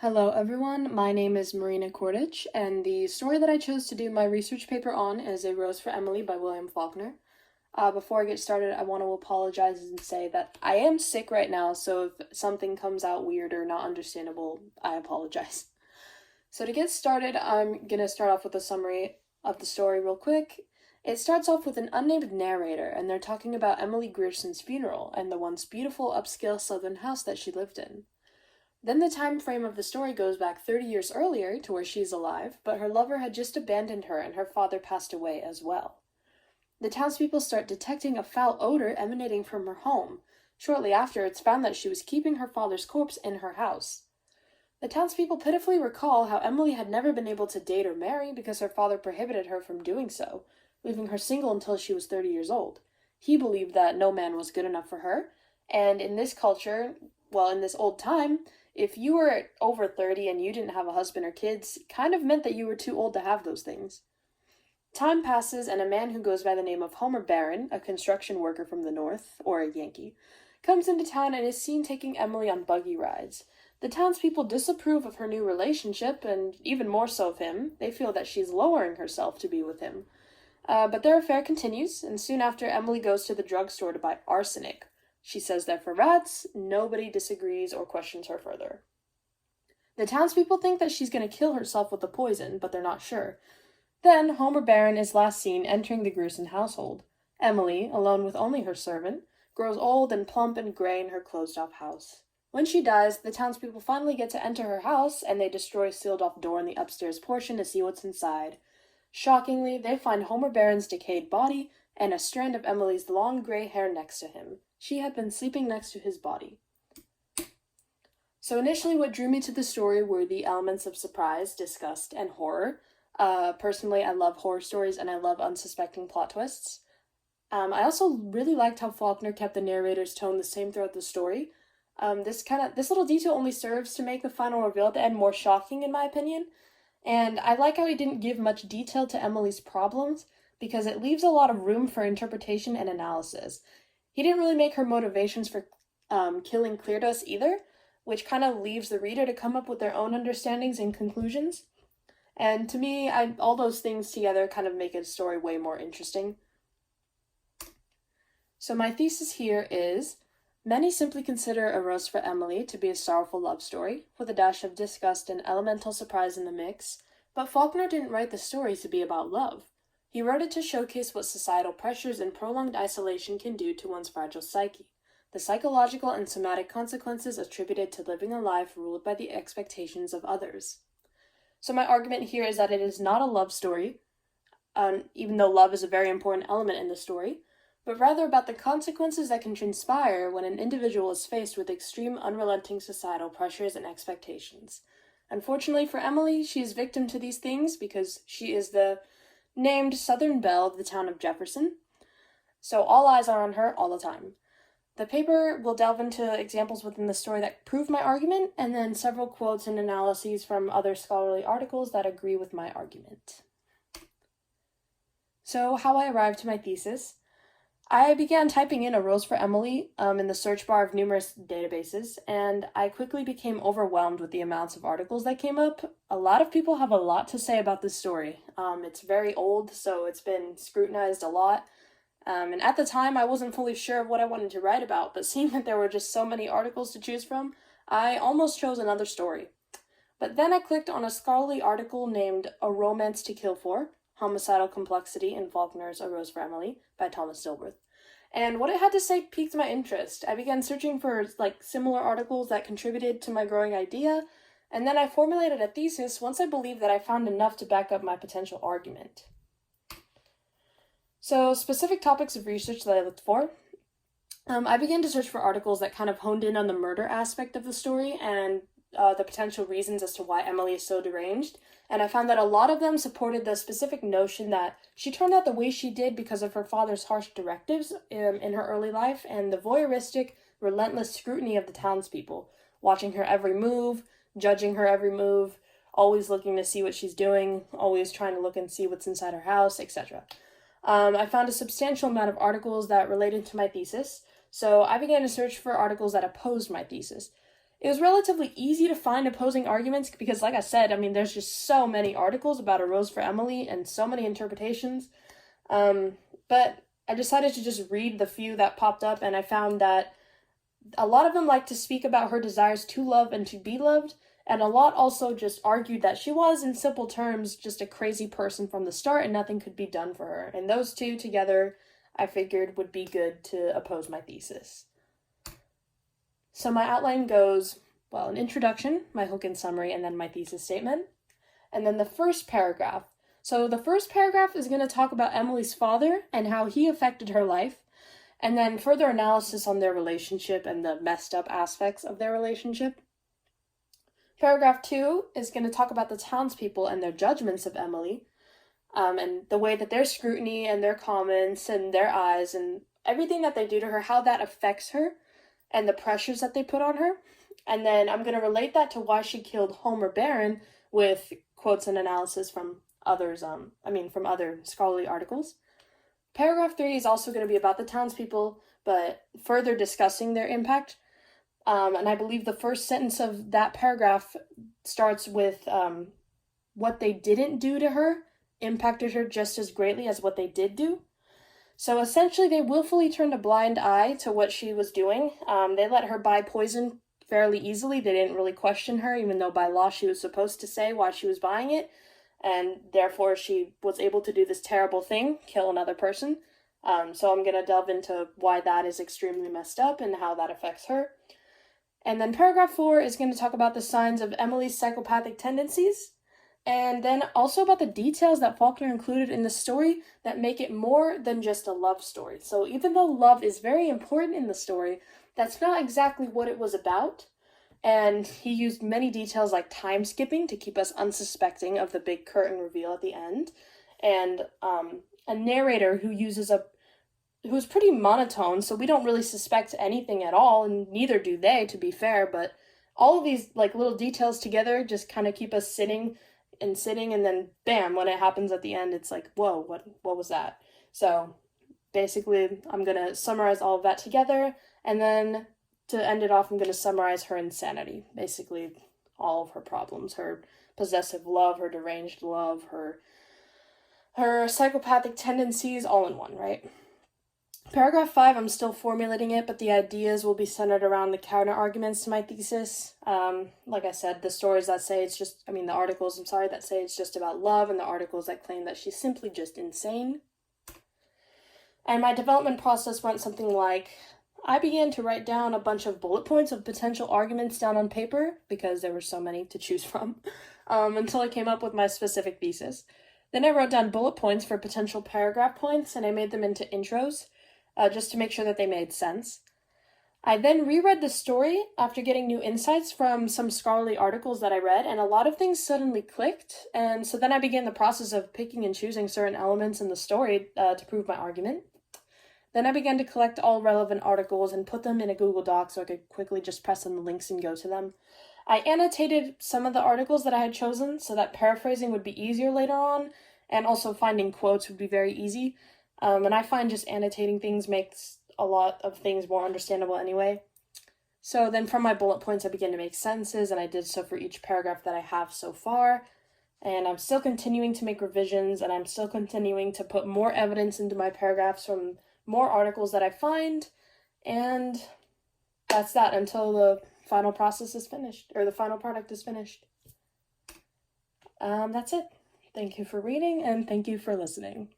Hello everyone, my name is Marina Kordich, and the story that I chose to do my research paper on is A Rose for Emily by William Faulkner. Before I get started, I want to apologize and say that I am sick right now, so if something comes out weird or not understandable, I apologize. So to get started, I'm gonna start off with a summary of the story real quick. It starts off with an unnamed narrator, and they're talking about Emily Grierson's funeral and the once beautiful upscale southern house that she lived in. Then the time frame of the story goes back 30 years earlier to where she's alive, but her lover had just abandoned her and her father passed away as well. The townspeople start detecting a foul odor emanating from her home. Shortly after, it's found that she was keeping her father's corpse in her house. The townspeople pitifully recall how Emily had never been able to date or marry because her father prohibited her from doing so, leaving her single until she was 30 years old. He believed that no man was good enough for her, and in this culture, well, in this old time, if you were over 30 and you didn't have a husband or kids, kind of meant that you were too old to have those things. Time passes, and a man who goes by the name of Homer Barron, a construction worker from the north, or a Yankee, comes into town and is seen taking Emily on buggy rides. The townspeople disapprove of her new relationship, and even more so of him. They feel that she's lowering herself to be with him. But their affair continues, and soon after, Emily goes to the drugstore to buy arsenic. She says that for rats, nobody disagrees or questions her further. The townspeople think that she's going to kill herself with the poison, but they're not sure. Then, Homer Barron is last seen entering the Grierson household. Emily, alone with only her servant, grows old and plump and gray in her closed-off house. When she dies, the townspeople finally get to enter her house, and they destroy a sealed-off door in the upstairs portion to see what's inside. Shockingly, they find Homer Barron's decayed body and a strand of Emily's long gray hair next to him. She had been sleeping next to his body. So initially what drew me to the story were the elements of surprise, disgust, and horror. Personally, I love horror stories and I love unsuspecting plot twists. I also really liked how Faulkner kept the narrator's tone the same throughout the story. This little detail only serves to make the final reveal at the end more shocking, in my opinion. And I like how he didn't give much detail to Emily's problems, because it leaves a lot of room for interpretation and analysis. He didn't really make her motivations for killing clear to us either, which kind of leaves the reader to come up with their own understandings and conclusions. And to me, all those things together kind of make a story way more interesting. So my thesis here is, many simply consider A Rose for Emily to be a sorrowful love story, with a dash of disgust and elemental surprise in the mix, but Faulkner didn't write the story to be about love. He wrote it to showcase what societal pressures and prolonged isolation can do to one's fragile psyche, the psychological and somatic consequences attributed to living a life ruled by the expectations of others. So my argument here is that it is not a love story, even though love is a very important element in the story, but rather about the consequences that can transpire when an individual is faced with extreme, unrelenting societal pressures and expectations. Unfortunately for Emily, she is victim to these things because she is the named Southern Belle of the town of Jefferson, so all eyes are on her all the time. The paper will delve into examples within the story that prove my argument, and then several quotes and analyses from other scholarly articles that agree with my argument. So, how I arrived to my thesis. I began typing in A Rose for Emily in the search bar of numerous databases, and I quickly became overwhelmed with the amounts of articles that came up. A lot of people have a lot to say about this story. It's very old, so it's been scrutinized a lot. And at the time, I wasn't fully sure of what I wanted to write about, but seeing that there were just so many articles to choose from, I almost chose another story. But then I clicked on a scholarly article named A Romance to Kill For, Homicidal Complexity in Faulkner's A Rose for Emily by Thomas Dilworth. And what it had to say piqued my interest. I began searching for similar articles that contributed to my growing idea, and then I formulated a thesis once I believed that I found enough to back up my potential argument. So, specific topics of research that I looked for. I began to search for articles that kind of honed in on the murder aspect of the story and the potential reasons as to why Emily is so deranged, and I found that a lot of them supported the specific notion that she turned out the way she did because of her father's harsh directives in her early life and the voyeuristic, relentless scrutiny of the townspeople, watching her every move, judging her every move, always looking to see what she's doing, always trying to look and see what's inside her house, etc. I found a substantial amount of articles that related to my thesis, so I began to search for articles that opposed my thesis. It was relatively easy to find opposing arguments because, like I said, I mean, there's just so many articles about A Rose for Emily and so many interpretations. But I decided to just read the few that popped up, and I found that a lot of them like to speak about her desires to love and to be loved, and a lot also just argued that she was, in simple terms, just a crazy person from the start and nothing could be done for her. And those two together, I figured, would be good to oppose my thesis. So my outline goes, well, an introduction, my hook and summary, and then my thesis statement. And then the first paragraph. So the first paragraph is going to talk about Emily's father and how he affected her life, and then further analysis on their relationship and the messed up aspects of their relationship. Paragraph 2 is going to talk about the townspeople and their judgments of Emily, and the way that their scrutiny and their comments and their eyes and everything that they do to her, how that affects her, and the pressures that they put on her. And then I'm going to relate that to why she killed Homer Barron with quotes and analysis from from other scholarly articles. Paragraph 3 is also going to be about the townspeople, but further discussing their impact. And I believe the first sentence of that paragraph starts with what they didn't do to her impacted her just as greatly as what they did do. So essentially, they willfully turned a blind eye to what she was doing. They let her buy poison fairly easily. They didn't really question her, even though by law she was supposed to say why she was buying it. And therefore, she was able to do this terrible thing, kill another person. So I'm going to delve into why that is extremely messed up and how that affects her. And then paragraph 4 is going to talk about the signs of Emily's psychopathic tendencies. And then also about the details that Faulkner included in the story that make it more than just a love story. So even though love is very important in the story, that's not exactly what it was about. And he used many details like time skipping to keep us unsuspecting of the big curtain reveal at the end. And a narrator who's pretty monotone, so we don't really suspect anything at all, and neither do they, to be fair. But all of these like little details together just kind of keep us sitting, and then bam, when it happens at the end, it's like, whoa, what was that? So basically, I'm going to summarize all of that together, and then to end it off, I'm going to summarize her insanity. Basically, all of her problems, her possessive love, her deranged love, her psychopathic tendencies, all in one, right? Paragraph 5, I'm still formulating it, but the ideas will be centered around the counter-arguments to my thesis. Like I said, the articles that say it's just about love, and the articles that claim that she's simply just insane. And my development process went something like, I began to write down a bunch of bullet points of potential arguments down on paper, because there were so many to choose from, until I came up with my specific thesis. Then I wrote down bullet points for potential paragraph points, and I made them into intros, just to make sure that they made sense. I then reread the story after getting new insights from some scholarly articles that I read, and a lot of things suddenly clicked, and so then I began the process of picking and choosing certain elements in the story to prove my argument. Then I began to collect all relevant articles and put them in a Google Doc so I could quickly just press on the links and go to them. I annotated some of the articles that I had chosen so that paraphrasing would be easier later on, and also finding quotes would be very easy. And I find just annotating things makes a lot of things more understandable anyway. So then from my bullet points, I began to make sentences, and I did so for each paragraph that I have so far. And I'm still continuing to make revisions, and I'm still continuing to put more evidence into my paragraphs from more articles that I find. And that's that until the final process is finished, or the final product is finished. That's it. Thank you for reading, and thank you for listening.